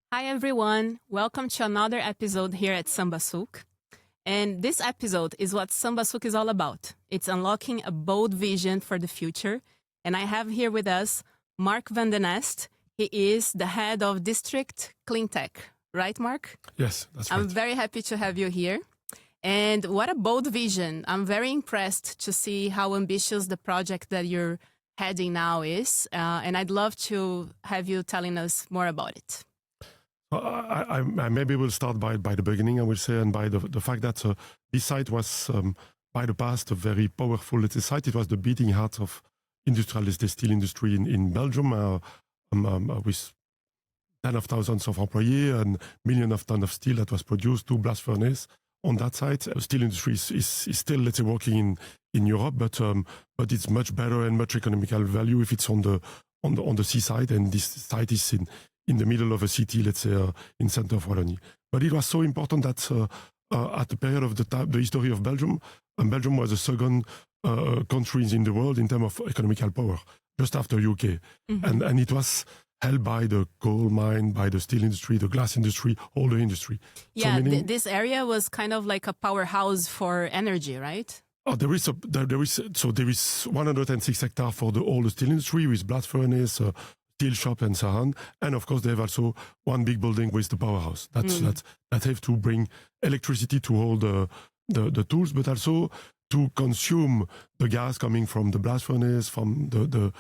Hi everyone, welcome to another episode here at Samba Souk. And this episode is what Samba Souk is all about. It's unlocking a bold vision for the future. And I have here with us Marc Van Den Neste. He is the head of District Cleantech, right, Marc? Yes, that's right. I'm very happy to have you here. And what a bold vision. I'm very impressed to see how ambitious the project that you're heading now is. And I'd love to have you telling us more about it. I maybe will start by the beginning, I will say, and by the fact that this site was, by the past, a very powerful site. It was the beating heart of industrial steel industry in Belgium, with tens of thousands of employees and millions of tons of steel that was produced, 2 blast furnaces on that site. Steel industry is still, let's say, working in Europe, but it's much better and much economical value if it's on the seaside, and this site is in the middle of a city, let's say, in center of Wallonia. But it was so important that at the period of the history of Belgium, Belgium was the second country in the world in terms of economical power, just after UK. Mm-hmm. And it was held by the coal mine, by the steel industry, the glass industry, all the industry. Yeah, so this area was kind of like a powerhouse for energy, right? There is 106 hectares for all the steel industry with blast furnace, steel shop and so on. And of course, they have also one big building with the powerhouse. That have to bring electricity to all the tools, but also to consume the gas coming from the blast furnace, from the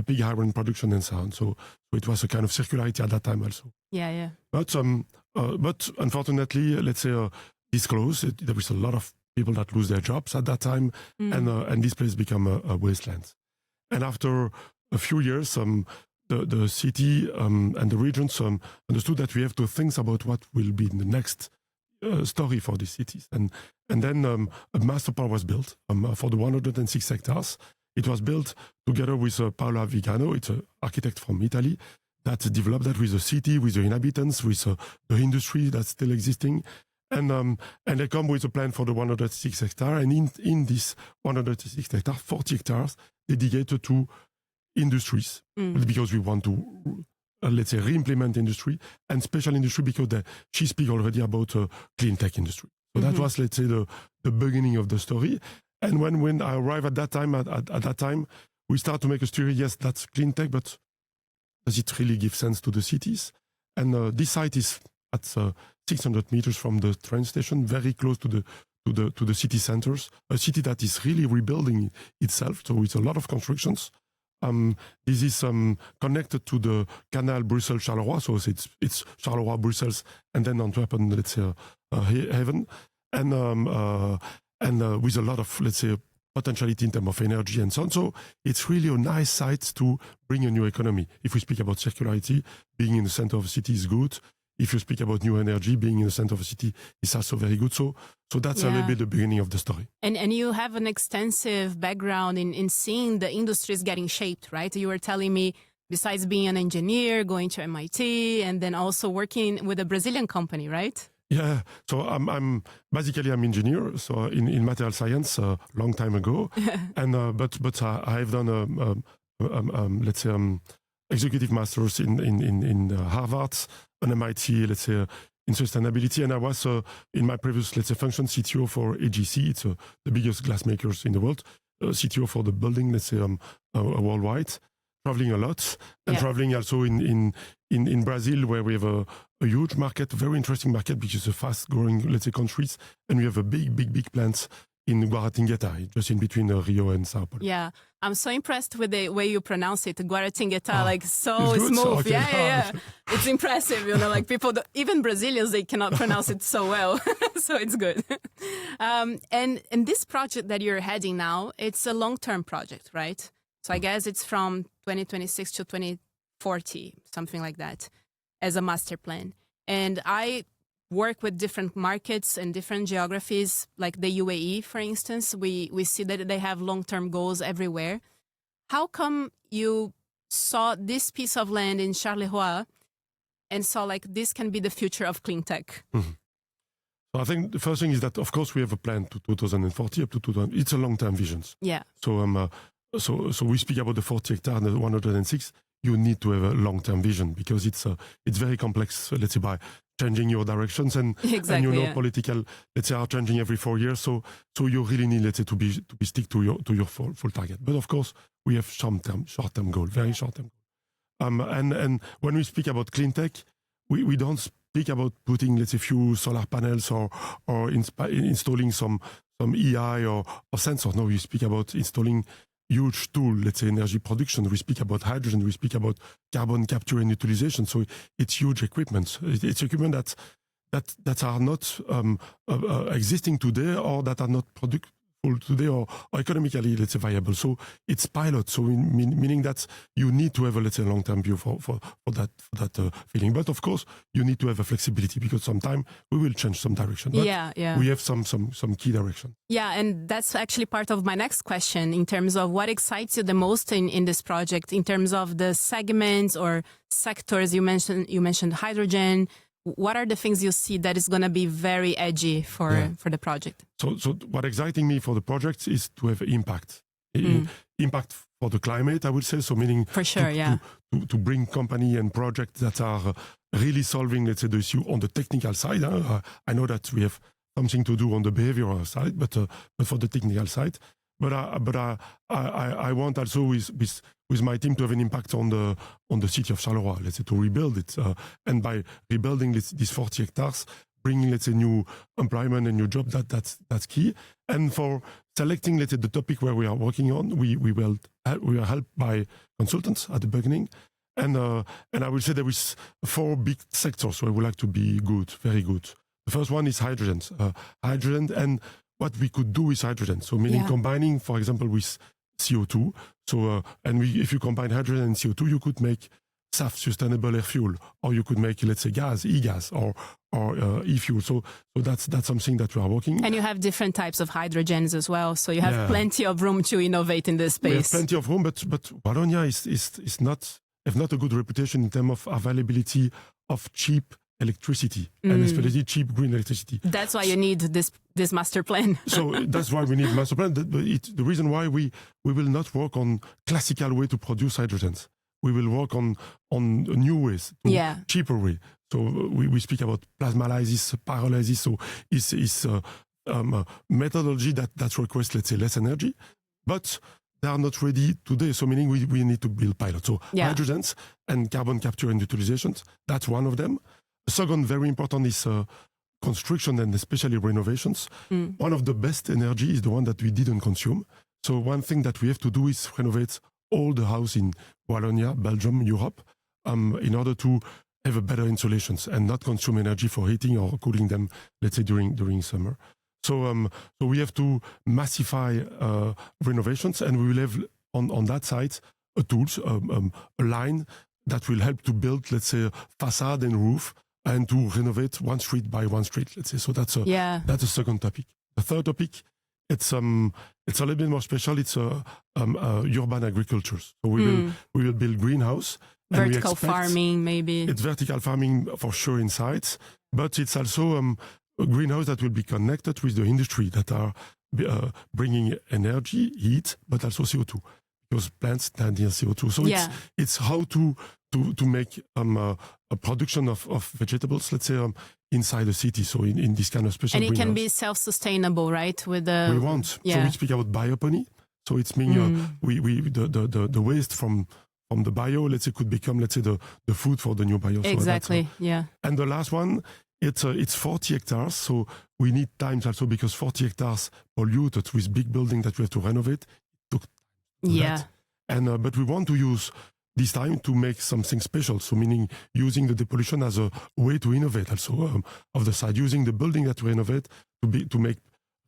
big iron production and so on. So it was a kind of circularity at that time also. Yeah. But unfortunately, let's say this closed. There was a lot of people that lose their jobs at that time, and this place became a wasteland. And after a few years, the city and the regions understood that we have to think about what will be the next story for these cities. And then a master plan was built for the 106 hectares. It was built together with Paolo Vigano, it's an architect from Italy, that developed that with the city, with the inhabitants, with the industry that's still existing. And they come with a plan for the 106 hectares. And in this 106 hectares, 40 hectares dedicated to industries, because we want to, let's say, re-implement industry, and special industry because she speaks already about clean tech industry. So that was, let's say, the beginning of the story. And when I arrived at that time, we start to make a story. Yes, that's clean tech, but does it really give sense to the cities? And this site is at 600 meters from the train station, very close to the city centers, a city that is really rebuilding itself. So it's a lot of constructions. This is connected to the canal Brussels-Charleroi, so it's Charleroi, Brussels, and then Antwerp, let's say, Haven, and with a lot of, let's say, potentiality in terms of energy and so on. So it's really a nice site to bring a new economy. If we speak about circularity, being in the center of the city is good. If you speak about new energy, being in the center of the city is also very good. So that's a little bit the beginning of the story. And you have an extensive background in seeing the industries getting shaped, right? You were telling me, besides being an engineer, going to MIT, and then also working with a Brazilian company, right? Yeah, so I'm basically engineer, so in material science a long time ago, and but I've done let's say executive masters in Harvard, an MIT, let's say, in sustainability, and I was in my previous, let's say, function CTO for AGC. It's the biggest glass makers in the world. CTO for the building, let's say, worldwide. Traveling a lot, and traveling also in Brazil, where we have a huge market, very interesting market, because it's a fast-growing, let's say, countries, and we have a big plants in Guaratinguetá, just in between Rio and Sao Paulo. Yeah, I'm so impressed with the way you pronounce it, Guaratinguetá, like so smooth. Okay. Yeah. It's impressive, like people, even Brazilians, they cannot pronounce it so well, so it's good. And this project that you're heading now, it's a long-term project, right? So I guess it's from 2026 to 2040, something like that, as a master plan. And I work with different markets and different geographies, like the UAE, for instance. We see that they have long-term goals everywhere. How come you saw this piece of land in Charleroi and saw like this can be the future of clean tech? Mm-hmm. So I think the first thing is that, of course, we have a plan to 2040 up to 2000. It's a long-term vision. Yeah. So we speak about the 40 hectares and the 106. you need to have a long-term vision because it's very complex, let's say, by changing your directions and political, let's say, are changing every 4 years. So you really need, let's say, to be stick to your full target. But of course, we have short-term goal, very short-term. And when we speak about Cleantech, we don't speak about putting, let's say, few solar panels or installing some EI or sensors. No, we speak about installing huge tool, let's say energy production. We speak about hydrogen. We speak about carbon capture and utilization. So it's huge equipment. It's equipment that are not existing today or that are not productive today or economically, let's say, viable. So it's pilot. So meaning that you need to have a, let's say, long-term view for that feeling. But of course, you need to have a flexibility because sometimes we will change some direction. But we have some key direction. Yeah, and that's actually part of my next question in terms of what excites you the most in this project, in terms of the segments or sectors. You mentioned hydrogen. What are the things you see that is going to be very edgy for the project? So what exciting me for the project is to have impact. Impact for the climate, I would say. So meaning for sure, to bring company and projects that are really solving, let's say, the issue on the technical side. I know that we have something to do on the behavioral side, but for the technical side. But I want also with my team to have an impact on the city of Charleroi, let's say, to rebuild it. And by rebuilding these 40 hectares, bringing, let's say, new employment and new job, that's key. And for selecting, let's say, the topic where we are working on, we are helped by consultants at the beginning. And I will say there is 4 big sectors where we like to be good, very good. The first one is hydrogen. Hydrogen and what we could do with hydrogen. So meaning combining, for example, with CO2. So, if you combine hydrogen and CO2, you could make SAF, sustainable air fuel, or you could make, let's say, e-gas or e-fuel. So that's something that we are working. And you have different types of hydrogens as well. So you have plenty of room to innovate in this space. We have plenty of room, but Wallonia have not a good reputation in terms of availability of cheap electricity and especially cheap green electricity. That's why you need this master plan. So that's why we need master plan. The reason why we will not work on classical way to produce hydrogens. We will work on new ways, cheaper way. So we speak about plasmalysis, pyrolysis. So it's methodology that requires, let's say, less energy, but they are not ready today. So meaning we need to build pilots. So hydrogens and carbon capture and utilizations. That's one of them. The second, very important, is construction and especially renovations. One of the best energy is the one that we didn't consume. So one thing that we have to do is renovate all the house in Wallonia, Belgium, Europe, in order to have a better insulations and not consume energy for heating or cooling them, let's say, during summer. So we have to massify renovations, and we will have on that side tools, a line that will help to build, let's say, facade and roof, and to renovate one street by one street, let's say. So that's a second topic. The third topic, it's a little bit more special. It's urban agriculture. So we will build greenhouse. Vertical farming, maybe. It's vertical farming for sure inside, but it's also a greenhouse that will be connected with the industry that are bringing energy, heat, but also CO2, because plants stand in CO2. So it's how to make a production of vegetables, let's say, inside the city. So in this kind of special greenhouse. And it can be self-sustainable, right? We want. So we speak about biopony. So it's meaning the waste from the bio, let's say, could become, let's say, the food for the new bio. Exactly. So and the last one, it's 40 hectares. So we need time also, because 40 hectares polluted with big building that we have to renovate. Took that. And but we want to use this time to make something special. So meaning using the depollution as a way to innovate also of the site, using the building that we renovate to make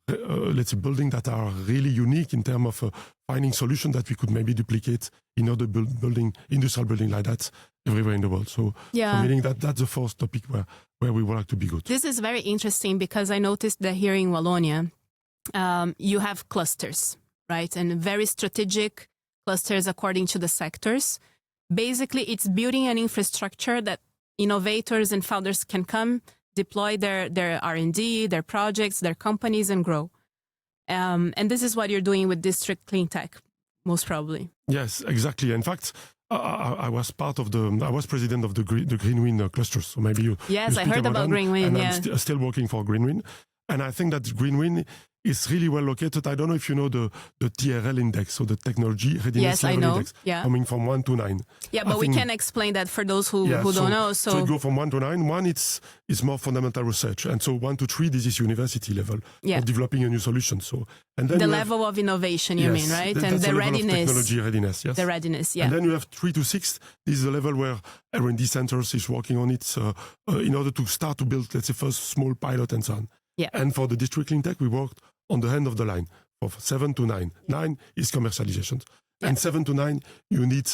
let's say, buildings that are really unique in terms of finding solutions that we could maybe duplicate in other industrial building like that everywhere in the world. So meaning that's the first topic where we would like to be good. This is very interesting, because I noticed that here in Wallonia, you have clusters, right? And very strategic clusters according to the sectors. Basically, it's building an infrastructure that innovators and founders can come, deploy their R&D, their projects, their companies, and grow. And this is what you're doing with District Cleantech, most probably. Yes, exactly. In fact, I was president of the GreenWin clusters. So maybe you. Yes, you I heard about GreenWin. And yeah. I'm still working for GreenWin. And I think that GreenWin is really well located. I don't know if you know the TRL index, so the technology readiness level index, coming from 1 to 9. Yeah, but we can explain that for those who don't know. So you go from 1 to 9. 1, it's more fundamental research. And so 1 to 3, this is university level of developing a new solution. So, and then the level of innovation, you mean, right? And the readiness. Technology readiness, yes. The readiness, yeah. And then you have 3 to 6. This is the level where R&D centers is working on it in order to start to build, let's say, first small pilot and so on. Yeah. And for the district Cleantech, we worked on the end of the line of 7 to 9. 9 is commercialization. And 7 to 9, you need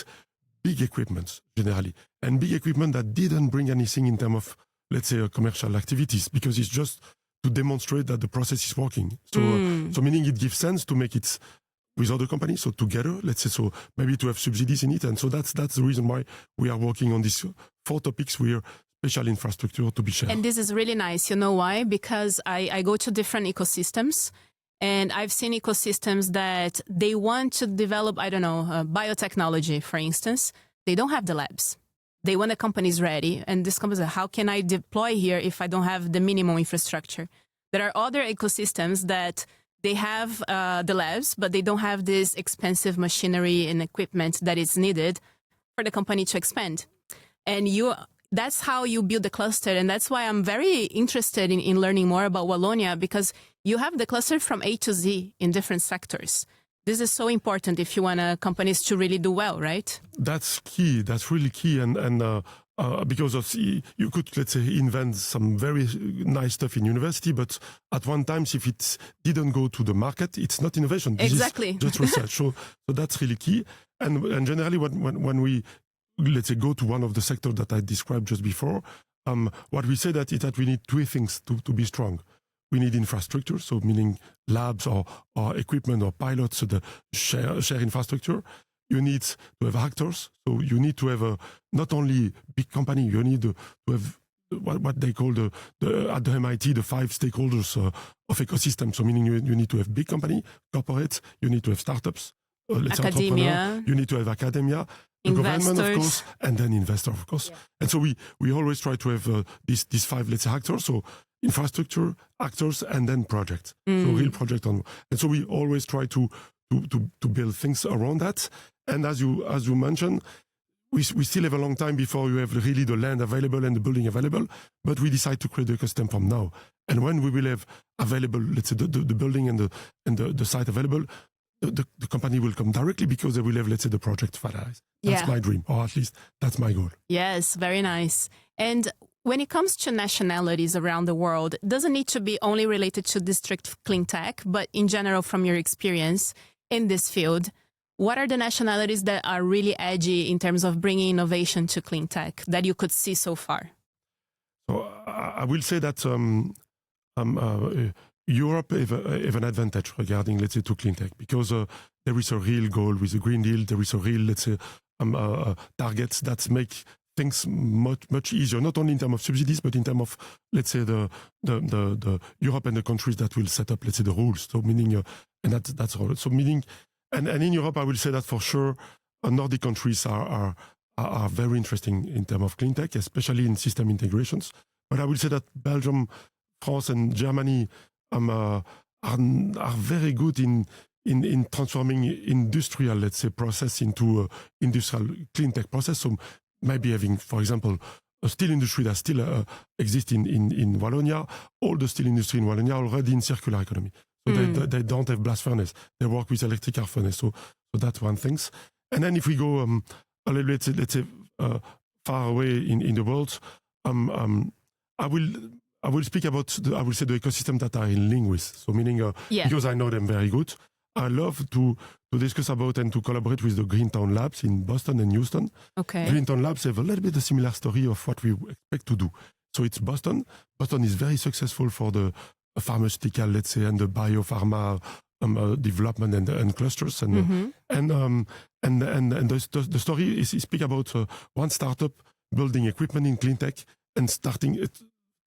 big equipment generally. And big equipment that didn't bring anything in terms of, let's say, commercial activities, because it's just to demonstrate that the process is working. So, so meaning it gives sense to make it with other companies, so together, let's say, so maybe to have subsidies in it. And so that's the reason why we are working on these 4 topics where special infrastructure to be shared. And this is really nice. You know why? Because I go to different ecosystems, and I've seen ecosystems that they want to develop, I don't know, biotechnology, for instance. They don't have the labs. They want the companies ready. And this company says, how can I deploy here if I don't have the minimum infrastructure? There are other ecosystems that they have the labs, but they don't have this expensive machinery and equipment that is needed for the company to expand. And that's how you build the cluster. And that's why I'm very interested in learning more about Wallonia, because you have the cluster from A to Z in different sectors. This is so important if you want companies to really do well, right? That's key. That's really key. And because you could, let's say, invent some very nice stuff in university, but at one time, if it didn't go to the market, it's not innovation. This exactly. is just research. So that's really key. And generally, when we, let's say, go to one of the sectors that I described just before, what we say is that we need 2 things to be strong. We need infrastructure, so meaning labs or equipment or pilots, so the share infrastructure. You need to have actors, so you need to have not only big company, you need to have what they call at the MIT, the 5 stakeholders of ecosystem. So meaning you need to have big company, corporates, you need to have startups, academia, you need to have academia, the government, of course, and then investor, of course. Yeah. And so we always try to have these 5, let's say, actors. So infrastructure, actors, and then projects. So real project on. And so we always try to build things around that. And as you mentioned, we still have a long time before you have really the land available and the building available. But we decide to create the ecosystem from now. And when we will have available, let's say, the building and the site available, the company will come directly because they will have, let's say, the project finalized. That's my dream, or at least that's my goal. Yes, very nice. And when it comes to nationalities around the world, it doesn't need to be only related to district Cleantech, but in general, from your experience in this field, what are the nationalities that are really edgy in terms of bringing innovation to Cleantech that you could see so far? So I will say that Europe have an advantage regarding, let's say, to Cleantech, because there is a real goal with the Green Deal. There is a real, let's say, targets that make things much easier, not only in terms of subsidies, but in terms of, let's say, the Europe and the countries that will set up, let's say, the rules. So meaning, and that's all. So meaning, and in Europe, I will say that for sure, Nordic countries are very interesting in terms of Cleantech, especially in system integrations. But I will say that Belgium, France, and Germany are very good in transforming industrial, let's say, process into industrial Cleantech process. So maybe having, for example, a steel industry that still exists in Wallonia. All the steel industry in Wallonia are already in circular economy. So they don't have blast furnace. They work with electric arc furnace. So that's one thing. And then if we go a little bit, let's say, far away in the world, I will speak about I will say the ecosystem that I link with. So meaning because I know them very good. I love to discuss about and to collaborate with the Greentown Labs in Boston and Houston. Okay. Greentown Labs have a little bit a similar story of what we expect to do. So it's Boston. Boston is very successful for the pharmaceutical, let's say, and the biopharma development and clusters. And the story is speak about one startup building equipment in Cleantech and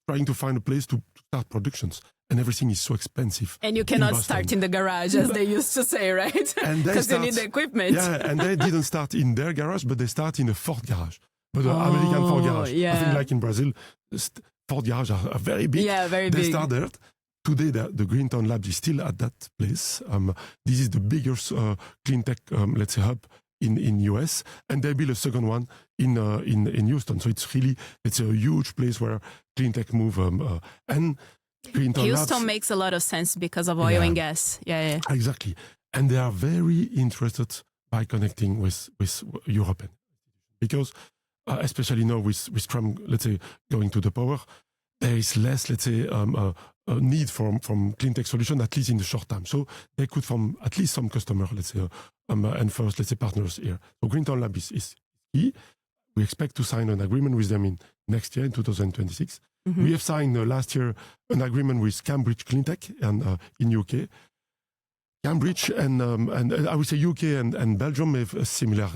trying to find a place to start productions. and everything is so expensive. And you cannot start in the garage, as they used to say, right? Because you need the equipment. Yeah, and they didn't start in their garage, but they start in a Ford garage. But the American Ford garage. Yeah. I think like in Brazil, Ford garage are very big. Yeah, very big. They start there. Today, the Greentown Lab is still at that place. This is the biggest Cleantech, let's say, hub in US, and they build a second one in Houston. So it's really a huge place where Cleantech move and Greentown Houston Labs makes a lot of sense because of oil and gas. Yeah. Exactly, and they are very interested by connecting with European because especially now with Trump, let's say, going to the power, there is less, let's say, a need from Cleantech solution, at least in the short time. So they could from at least some customer, let's say, and first, let's say, partners here. So Greentown Lab is key. We expect to sign an agreement with them in next year, in 2026. Mm-hmm. We have signed last year an agreement with Cambridge Cleantech and in UK. Cambridge and I would say UK and Belgium have a similar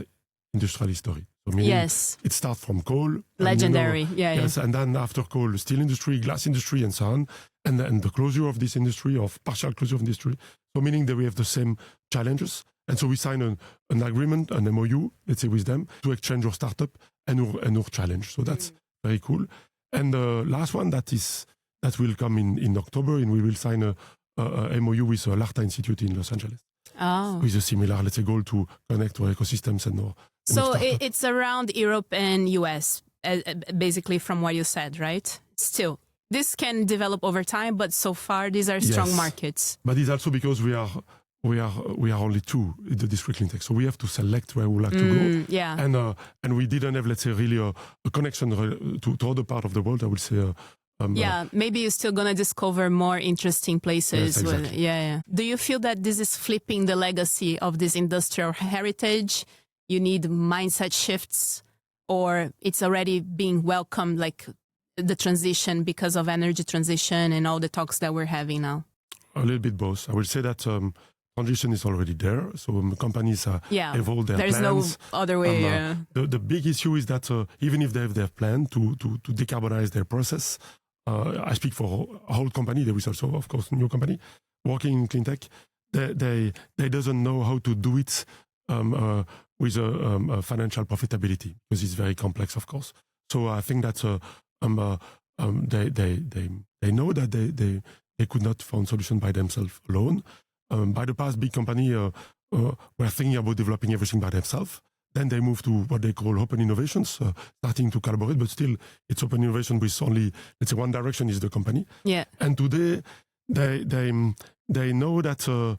industrial history. So yes. It starts from coal. Legendary, Yes, and then after coal, the steel industry, glass industry, and so on. And the closure of this industry, of partial closure of industry. So meaning that we have the same challenges. And so we sign an agreement, an MOU, let's say, with them to exchange our startup and our challenge. So that's very cool. And the last one that will come in October, and we will sign a MOU with Larta Institute in Los Angeles. Oh. With a similar, let's say, goal to connect our ecosystems and our So it's around Europe and US, basically, from what you said, right? Still, this can develop over time, but so far these are strong markets. But it's also because we are only two in the district Cleantech, so we have to select where we would like to go. Yeah. And we didn't have, let's say, really a connection to other part of the world. I would say. Maybe you're still going to discover more interesting places. Yes, exactly. Do you feel that this is flipping the legacy of this industrial heritage? You need mindset shifts, or it's already being welcomed, like the transition because of energy transition and all the talks that we're having now? A little bit both. I will say that transition is already there. So companies evolve their plans. There's no other way. The big issue is that even if they have their plan to decarbonize their process, I speak for a whole company. There is also, of course, a new company working in Cleantech. They doesn't know how to do it with a financial profitability because it's very complex, of course. So I think that they know that they could not find solution by themselves alone. By the past, big company were thinking about developing everything by themselves. Then they moved to what they call open innovations, starting to collaborate, but still it's open innovation with only, let's say, one direction is the company. Yeah. And today they know that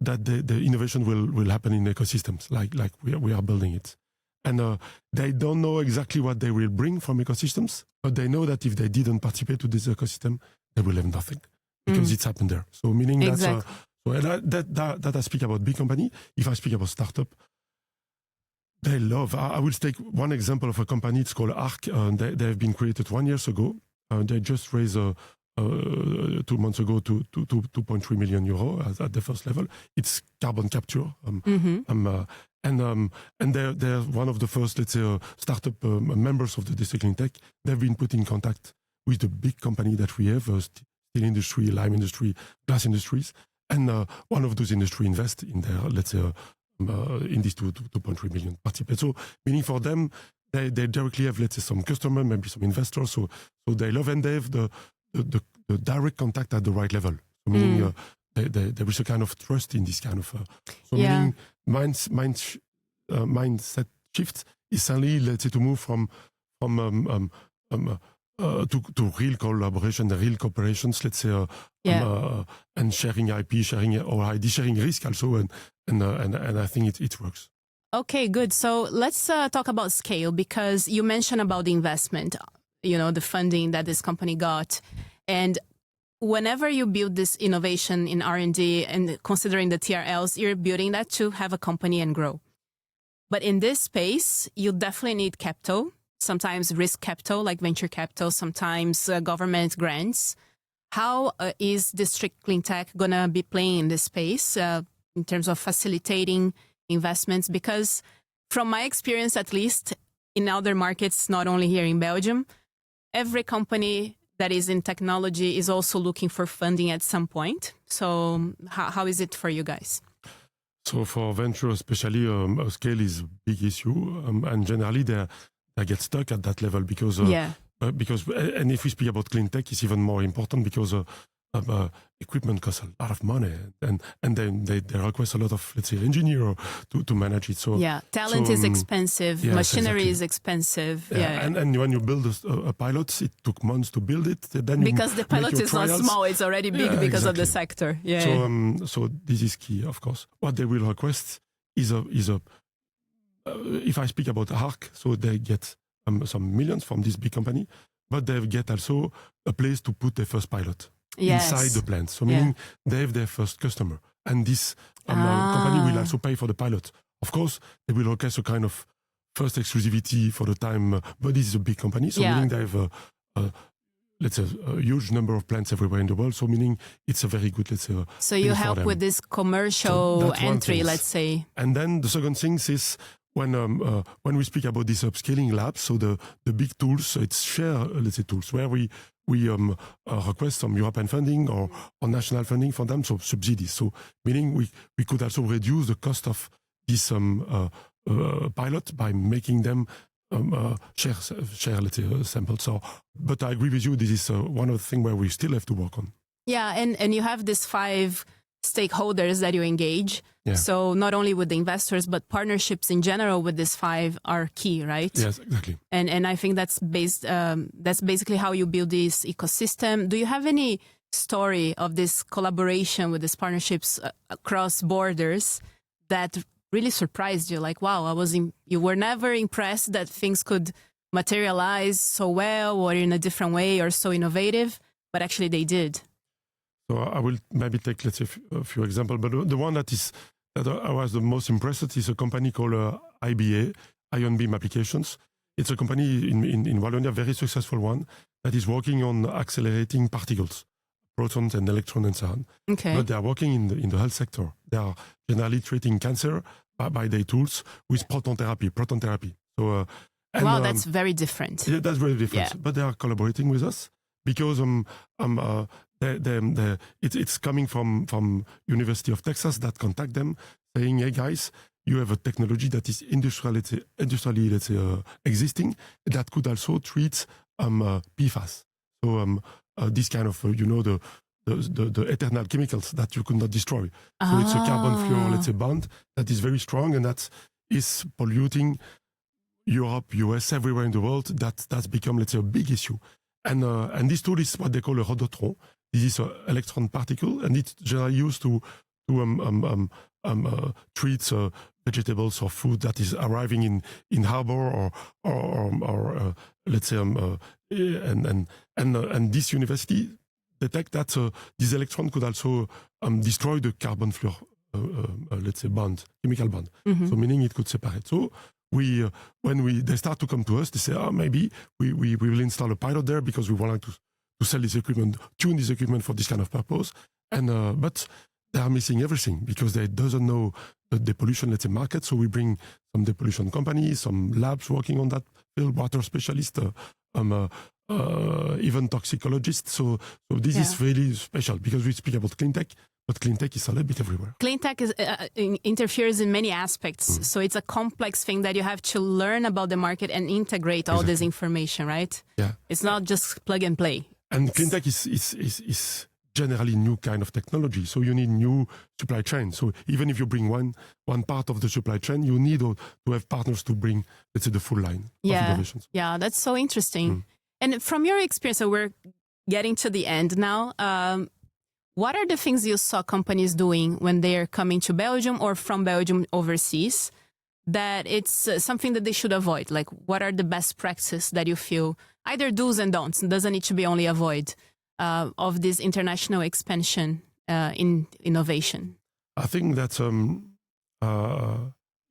the innovation will happen in ecosystems like we are building it. And they don't know exactly what they will bring from ecosystems, but they know that if they didn't participate to this ecosystem, they will have nothing because it's happened there. So meaning that I speak about big company. If I speak about startup, they love. I will take one example of a company. It's called ARC. They have been created 1 year ago. They just raised 2 months ago to 2.3 million euro at the first level. It's carbon capture. And they're one of the first, let's say, startup members of the district Cleantech. They've been put in contact with the big company that we have, steel industry, lime industry, glass industries. And one of those industry invest in their, let's say, in these 2.3 million participants. So meaning for them, they directly have, let's say, some customer, maybe some investors. So they love, and they have the direct contact at the right level. So meaning there is a kind of trust in this kind of. Meaning mindset shift is suddenly, let's say, to move from to real collaboration, real cooperations, let's say, and sharing IP, sharing or ID, sharing risk also, and I think it works. Okay, good. So let's talk about scale, because you mentioned about the investment, the funding that this company got, and whenever you build this innovation in R&D and considering the TRLs, you're building that to have a company and grow. But in this space, you definitely need capital. Sometimes risk capital, like venture capital, sometimes government grants. How is District Cleantech going to be playing in this space in terms of facilitating investments? Because from my experience, at least in other markets, not only here in Belgium, every company that is in technology is also looking for funding at some point. So how is it for you guys? So for venture, especially, scale is a big issue, and generally they get stuck at that level because and if we speak about clean tech, it's even more important because equipment costs a lot of money, and then they request a lot of, let's say, engineer to manage it. So talent is expensive, machinery is expensive. And when you build a pilot, it took months to build it. Then because the pilot is not small, it's already big because of the sector. So this is key, of course. What they will request is a if I speak about ARC, so they get some millions from this big company, but they get also a place to put their first pilot. Inside the plant. So meaning they have their first customer. And this company will also pay for the pilot. Of course, they will request a kind of first exclusivity for the time, but this is a big company. So meaning they have, let's say, a huge number of plants everywhere in the world. So meaning it's a very good, let's say, so you help with this commercial entry, let's say. And then the second thing is when we speak about this upscaling lab, so the big tools, so it's share, let's say, tools where we request some European funding or national funding for them, so subsidies. So meaning we could also reduce the cost of this pilot by making them share let's say, samples. So, but I agree with you, this is one of the things where we still have to work on. Yeah, and you have these 5 stakeholders that you engage. So not only with the investors, but partnerships in general with these 5 are key, right? Yes, exactly. And I think that's basically how you build this ecosystem. Do you have any story of this collaboration with these partnerships across borders that really surprised you? Like, wow, you were never impressed that things could materialize so well or in a different way or so innovative, but actually they did. So I will maybe take, let's say, a few examples, but the one that I was the most impressed with is a company called IBA, Ion Beam Applications. It's a company in Wallonia, very successful one, that is working on accelerating particles, protons and electrons and so on. Okay. But they are working in the health sector. They are generally treating cancer by their tools with proton therapy. So, wow, that's very different. Yeah, that's very different. Yeah. But they are collaborating with us because it's coming from University of Texas that contact them saying, hey guys, you have a technology that is industrially let's say, existing that could also treat PFAS. So this kind of the eternal chemicals that you could not destroy. So it's a carbon fluor, let's say, bond that is very strong and that is polluting Europe, US, everywhere in the world. That's become, let's say, a big issue. And this tool is what they call a rhodotron. This is an electron particle, and it's generally used to treat vegetables or food that is arriving in harbor or let's say and this university detect that this electron could also destroy the carbon fluor let's say chemical bond. So meaning it could separate. So when they start to come to us, they say, maybe we will install a pilot there because we want to sell this equipment, tune this equipment for this kind of purpose. And but they are missing everything because they doesn't know the depollution, let's say, market. So we bring some depollution companies, some labs working on that field, water specialists, even toxicologists. So this is really special because we speak about clean tech, but clean tech is a little bit everywhere. Clean tech interferes in many aspects. So it's a complex thing that you have to learn about the market and integrate all this information, right? Yeah. It's not just plug and play. And clean tech is generally new kind of technology. So you need new supply chain. So even if you bring one part of the supply chain, you need to have partners to bring, let's say, the full line of innovations. Yeah, that's so interesting. And from your experience, so we're getting to the end now. What are the things you saw companies doing when they're coming to Belgium or from Belgium overseas that it's something that they should avoid? Like, what are the best practices that you feel, either do's and don'ts, it doesn't need to be only avoid, of this international expansion in innovation? I think that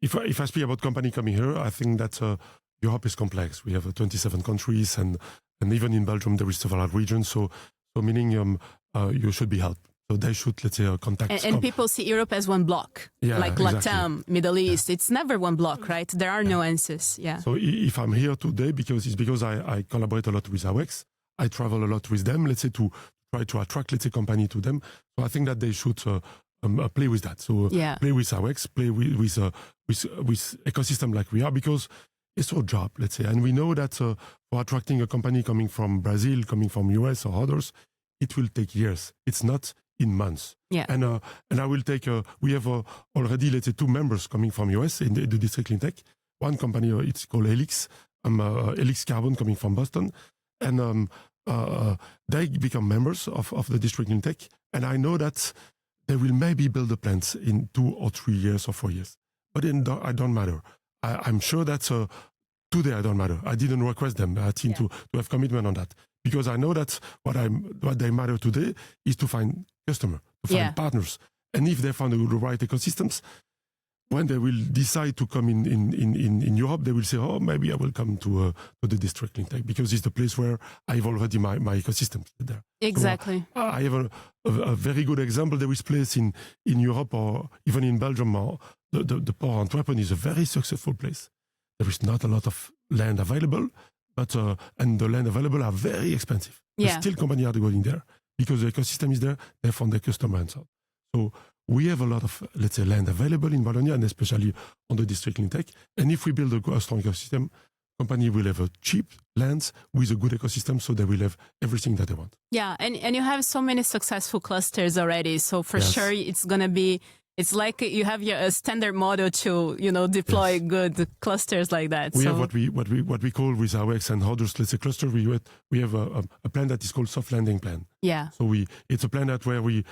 if I speak about company coming here, I think that Europe is complex. We have 27 countries, and even in Belgium there is several regions. So meaning you should be helped. So they should, let's say, contact. And people see Europe as one block, like exactly. LATAM, Middle East. It's never one block, right? There are nuances. Yeah. So if I'm here today, because I collaborate a lot with AWEX, I travel a lot with them, let's say, to try to attract, let's say, company to them. So I think that they should play with that. So play with UX, play with ecosystem like we are, because it's our job, let's say. And we know that for attracting a company coming from Brazil, coming from US or others, it will take years. It's not in months. Yeah. And I will take, we have already, let's say, 2 members coming from US in the district Cleantech. One company, it's called Helix, Helix Carbon coming from Boston. And they become members of the district Cleantech. And I know that they will maybe build the plants in 2 or 3 years or 4 years. But then I don't matter. I'm sure that today I don't matter. I didn't request them. I think to have commitment on that, because I know that what they matter today is to find customer, to find partners, and if they found the right ecosystems, when they will decide to come in Europe, they will say, oh, maybe I will come to the district Cleantech, because it's the place where I have already my ecosystem there. Exactly. So, I have a very good example. There is place in Europe or even in Belgium, or the Port Antwerpen is a very successful place. There is not a lot of land available, but and the land available are very expensive. Yeah. But still companies are going there because the ecosystem is there. They found their customer and so on. So we have a lot of, let's say, land available in Wallonia, and especially on the district Cleantech. And if we build a strong ecosystem, company will have a cheap lands with a good ecosystem, so they will have everything that they want. Yeah, and you have so many successful clusters already, so for sure it's going to be, it's like you have your standard model to, deploy good clusters like that. We have what we call with UX and others, let's say, cluster. We have a plan that is called soft landing plan. Yeah. So it's a plan that where we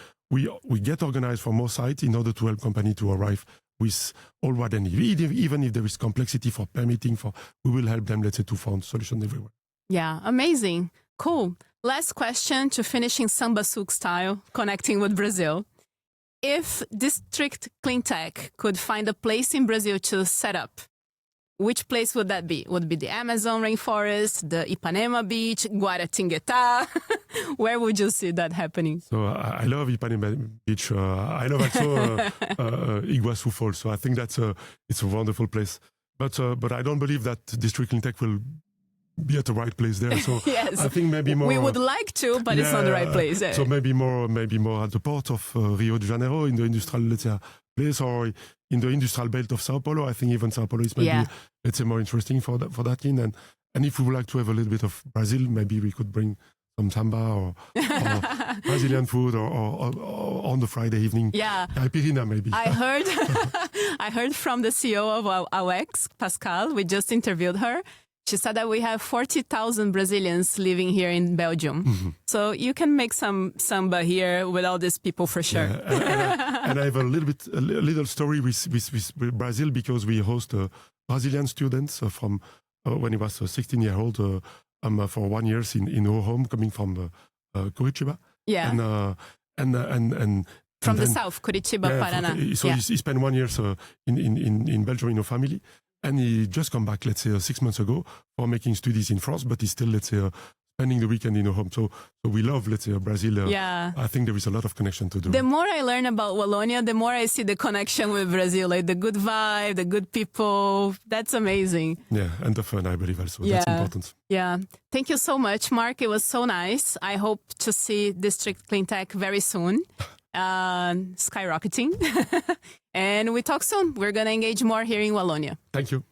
get organized for more sites in order to help company to arrive with all what they need. Even if there is complexity for permitting, we will help them, let's say, to find solutions everywhere. Yeah, amazing. Cool. Last question to finish in Samba Souk style, connecting with Brazil. If District Cleantech could find a place in Brazil to set up, which place would that be? Would it be the Amazon rainforest, the Ipanema beach, Guaratinguetá? Where would you see that happening? So I love Ipanema beach. I love also Iguazu Falls. So I think it's a wonderful place. But I don't believe that District Cleantech will be at the right place there. So yes. I think maybe more. We would like to, but it's not the right place. So maybe more at the port of Rio de Janeiro, in the industrial, let's say, place, or in the industrial belt of Sao Paulo. I think even Sao Paulo is maybe, let's say, more interesting for that in. And if we would like to have a little bit of Brazil, maybe we could bring some samba or Brazilian food or on the Friday evening. Yeah. Caipirinha maybe. I heard from the CEO of UX, Pascal. We just interviewed her. She said that we have 40,000 Brazilians living here in Belgium. Mm-hmm. So you can make some samba here with all these people for sure. Yeah. And I have a little story with Brazil, because we host Brazilian students from when he was 16 years old for 1 year in our home, coming from Curitiba. Yeah. And from the south, Curitiba, Paraná. So he spent 1 year in Belgium in a family. And he just come back, let's say, 6 months ago for making studies in France, but he's still, let's say, spending the weekend in a home. So we love, let's say, Brazil. I think there is a lot of connection to do. The more I learn about Wallonia, the more I see the connection with Brazil, like the good vibe, the good people. That's amazing. Yeah, and the fun, I believe, also. That's important. Yeah. Thank you so much, Marc. It was so nice. I hope to see District Cleantech very soon. Skyrocketing. And we talk soon. We're going to engage more here in Wallonia. Thank you.